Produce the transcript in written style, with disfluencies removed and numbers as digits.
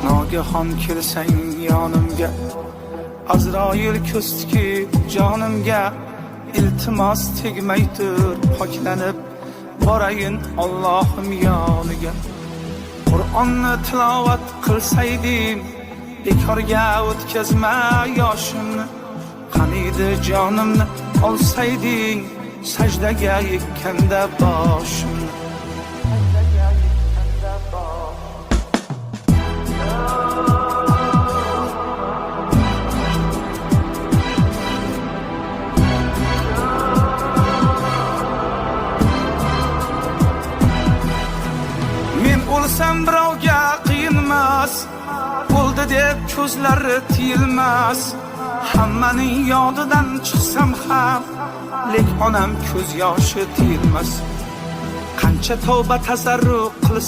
Nogahon kelsang yonimga, Azroil ko'stiki jonimga, iltimos tegmay tur poklanib borayin Allohim yoniga. Qur'onni tilovat qilsaydim, bekorga o'tkazma yoshimni. Qaniydi jonimni olsayding, sajdaga yikkanda boshimni. Men o'lsam birovga qiyinmas, bo'ldi deb ko'zlari tiyilmas. Hammaning yodidan chiqsam ham, lek onam ko'z yoshi tiyilmas. Qancha tavba tazarruq qilsam